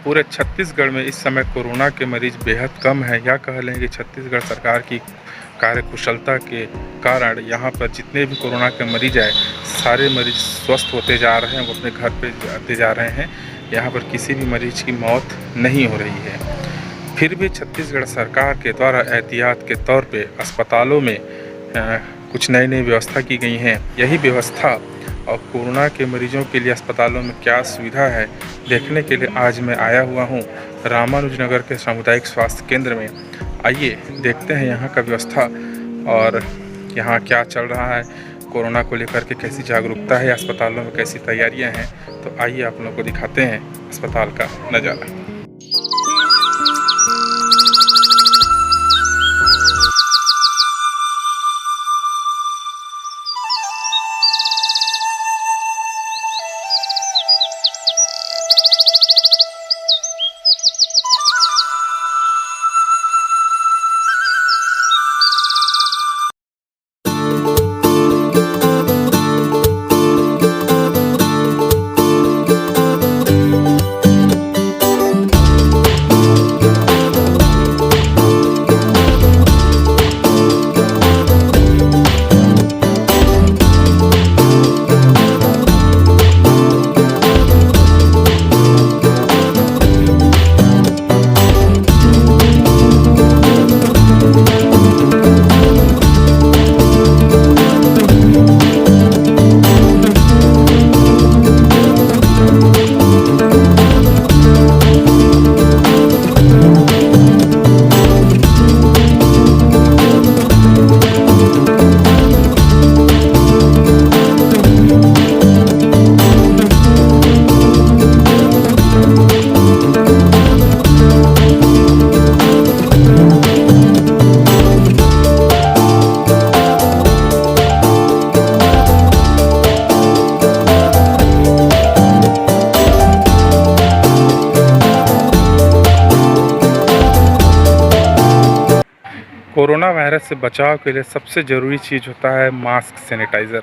पूरे छत्तीसगढ़ में इस समय कोरोना के मरीज बेहद कम हैं। या कह लें कि छत्तीसगढ़ सरकार की कार्यकुशलता के कारण यहाँ पर जितने भी कोरोना के मरीज आए, सारे मरीज स्वस्थ होते जा रहे हैं, वो अपने घर पे जाते जा रहे हैं। यहाँ पर किसी भी मरीज की मौत नहीं हो रही है। फिर भी छत्तीसगढ़ सरकार के द्वारा एहतियात के तौर पे अस्पतालों में कुछ नई नई व्यवस्था की गई हैं। यही व्यवस्था और कोरोना के मरीजों के लिए अस्पतालों में क्या सुविधा है, देखने के लिए आज मैं आया हुआ हूँ रामानुजनगर के सामुदायिक स्वास्थ्य केंद्र में। आइए देखते हैं यहाँ का व्यवस्था और यहाँ क्या चल रहा है, कोरोना को लेकर के कैसी जागरूकता है, अस्पतालों में कैसी तैयारियाँ हैं। तो आइए आप लोगों को दिखाते हैं अस्पताल का नज़ारा। कोरोना वायरस से बचाव के लिए सबसे ज़रूरी चीज़ होता है मास्क, सैनिटाइज़र।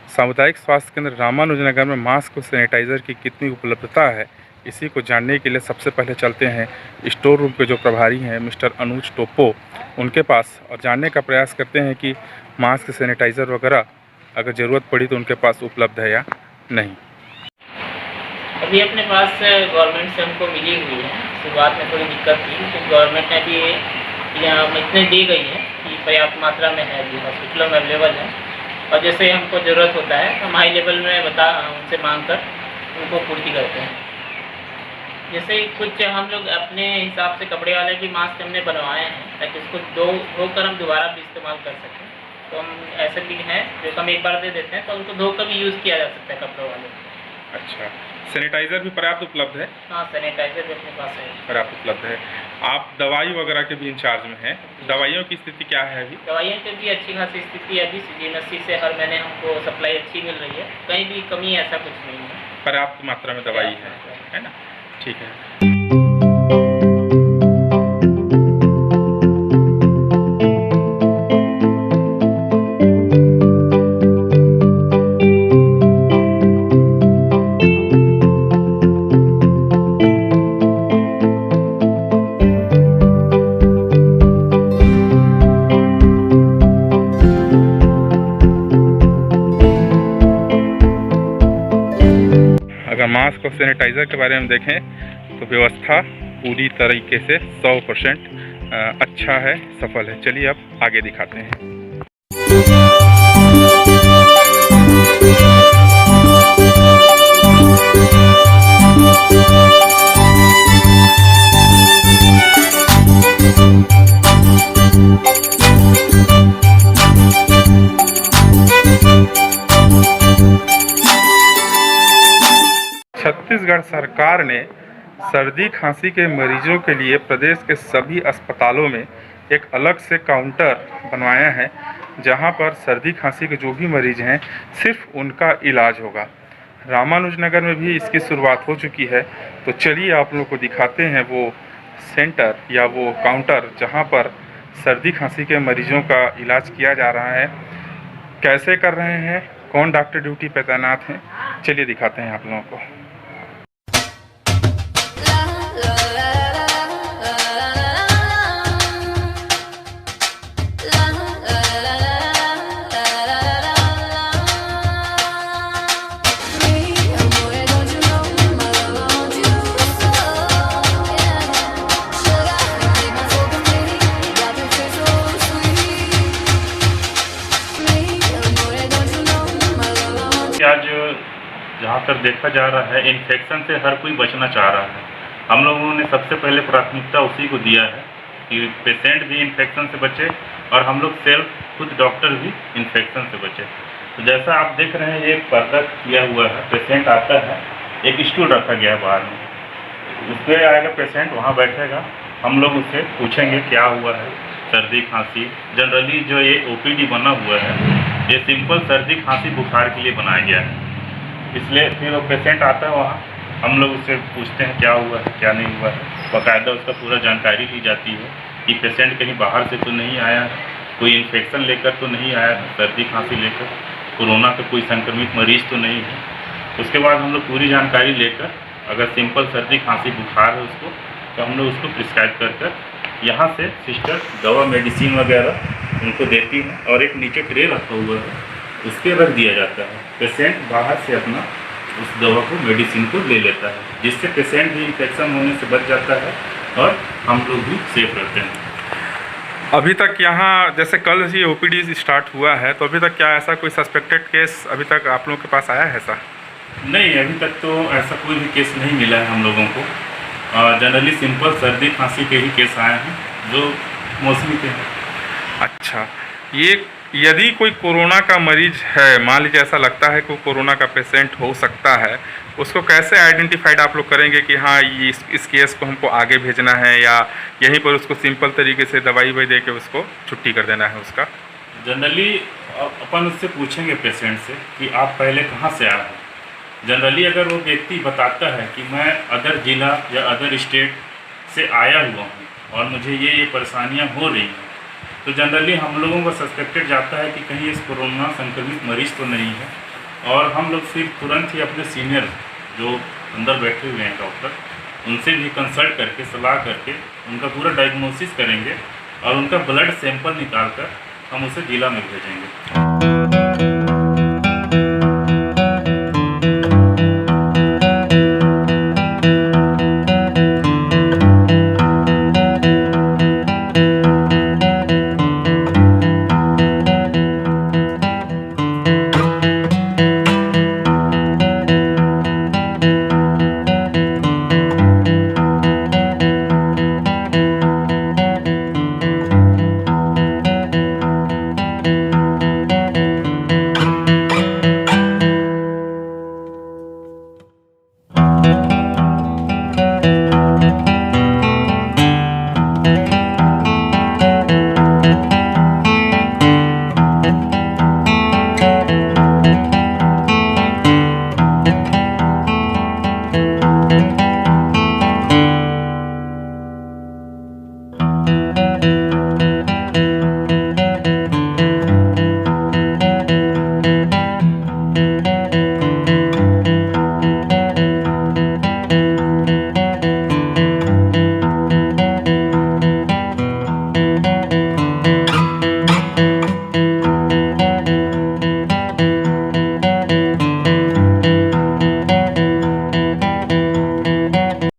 सामुदायिक स्वास्थ्य केंद्र रामानुजनगर में मास्क और सैनिटाइज़र की कितनी उपलब्धता है, इसी को जानने के लिए सबसे पहले चलते हैं स्टोर रूम के जो प्रभारी हैं मिस्टर अनुज टोप्पो, उनके पास, और जानने का प्रयास करते हैं कि मास्क, सैनिटाइज़र वगैरह अगर ज़रूरत पड़ी तो उनके पास उपलब्ध है या नहीं। अभी अपने पास गवर्नमेंट से हमको मिली हुई है। शुरुआत में थोड़ी दिक्कत थी, तो गवर्नमेंट ने भी यहाँ इतने दी गई है कि पर्याप्त मात्रा में है, अभी हॉस्पिटलों में अवेलेबल है। और जैसे हमको ज़रूरत होता है हम हाई लेवल में उनसे मांग कर उनको पूर्ति करते हैं। जैसे कुछ हम लोग अपने हिसाब से कपड़े वाले भी मास्क हमने बनवाए हैं ताकि उसको धोकर हम दोबारा भी इस्तेमाल कर सकें। तो हम ऐसे भी हैं जो हम एक बार दे देते हैं तो उनको धोकर भी यूज़ किया जा सकता है कपड़ों वाले। अच्छा, सैनिटाइज़र भी पर्याप्त उपलब्ध है? हाँ, सैनिटाइज़र भी अपने पास है, पर्याप्त उपलब्ध है। आप दवाई वगैरह के भी इंचार्ज में हैं, दवाइयों की स्थिति क्या है अभी? दवाइयों की भी अच्छी खासी स्थिति है। अभी CGNSC से हर महीने हमको सप्लाई अच्छी मिल रही है, कहीं भी कमी ऐसा कुछ नहीं है, पर्याप्त मात्रा में दवाई है ना? ठीक है। अगर मास्क और सैनिटाइज़र के बारे में देखें तो व्यवस्था पूरी तरीके से 100% अच्छा है, सफल है। चलिए अब आगे दिखाते हैं। छत्तीसगढ़ सरकार ने सर्दी खांसी के मरीजों के लिए प्रदेश के सभी अस्पतालों में एक अलग से काउंटर बनवाया है, जहां पर सर्दी खांसी के जो भी मरीज हैं सिर्फ उनका इलाज होगा। रामानुजनगर में भी इसकी शुरुआत हो चुकी है। तो चलिए आप लोगों को दिखाते हैं वो सेंटर या वो काउंटर जहां पर सर्दी खांसी के मरीजों का इलाज किया जा रहा है। कैसे कर रहे हैं, कौन डॉक्टर ड्यूटी पे तैनात हैं, चलिए दिखाते हैं आप लोगों को। ज़्यादातर देखा जा रहा है इन्फेक्शन से हर कोई बचना चाह रहा है। हम लोगों ने सबसे पहले प्राथमिकता उसी को दिया है कि पेशेंट भी इन्फेक्शन से बचे और हम लोग सेल्फ खुद डॉक्टर भी इन्फेक्शन से बचे। तो जैसा आप देख रहे हैं, ये पर्दा किया हुआ है, पेशेंट आता है, एक स्टूल रखा गया है बाहर में, उस पर आएगा पेशेंट, वहाँ बैठेगा, हम लोग उससे पूछेंगे क्या हुआ है, सर्दी खांसी। जनरली जो ये ओपीडी बना हुआ है, ये सिंपल सर्दी खांसी बुखार के लिए बनाया गया है, इसलिए फिर वो पेशेंट आता है वहाँ, हम लोग उससे पूछते हैं क्या हुआ है क्या नहीं हुआ है, बाकायदा उसका पूरा जानकारी ली जाती है कि पेशेंट कहीं बाहर से तो नहीं आया है, कोई इन्फेक्शन लेकर तो नहीं आया है, सर्दी खांसी लेकर, कोरोना का कोई संक्रमित मरीज तो नहीं है। उसके बाद हम लोग पूरी जानकारी लेकर, अगर सिंपल सर्दी खांसी बुखार है उसको, तो हम लोग उसको प्रिस्क्राइब कर यहाँ से सिस्टर दवा मेडिसिन वगैरह उनको देती हैं और एक नीचे ट्रे रखा हुआ है, उसके रख दिया जाता है। पेशेंट बाहर से अपना उस दवा को मेडिसिन को ले लेता है, जिससे पेशेंट भी इन्फेक्शन होने से बच जाता है और हम लोग भी सेफ रहते हैं। अभी तक यहाँ जैसे कल ही ओपीडी स्टार्ट हुआ है, तो अभी तक क्या ऐसा कोई सस्पेक्टेड केस अभी तक आप लोगों के पास आया है ऐसा? नहीं, अभी तक तो ऐसा कोई भी केस नहीं मिला है हम लोगों को। जनरली सिंपल सर्दी खांसी के ही केस आए हैं जो मौसमी के हैं। अच्छा, ये यदि कोई कोरोना का मरीज है, मान लीजिए ऐसा लगता है कि कोरोना का पेशेंट हो सकता है, उसको कैसे आइडेंटिफाइड आप लोग करेंगे कि हाँ ये इस केस को हमको आगे भेजना है, या यहीं पर उसको सिंपल तरीके से दवाई वही दे के उसको छुट्टी कर देना है उसका? जनरली अपन उससे पूछेंगे पेशेंट से कि आप पहले कहाँ से आए हैं। जनरली अगर वो व्यक्ति बताता है कि मैं अदर ज़िला या अदर स्टेट से आया हुआ हूँ और मुझे ये परेशानियाँ हो रही हैं, तो जनरली हम लोगों को सस्पेक्टेड जाता है कि कहीं इस कोरोना संक्रमित मरीज़ तो नहीं है, और हम लोग फिर तुरंत ही अपने सीनियर जो अंदर बैठे हुए हैं डॉक्टर, उनसे भी कंसल्ट करके सलाह करके उनका पूरा डायग्नोसिस करेंगे और उनका ब्लड सैंपल निकाल कर हम उसे जिला में भेजेंगे।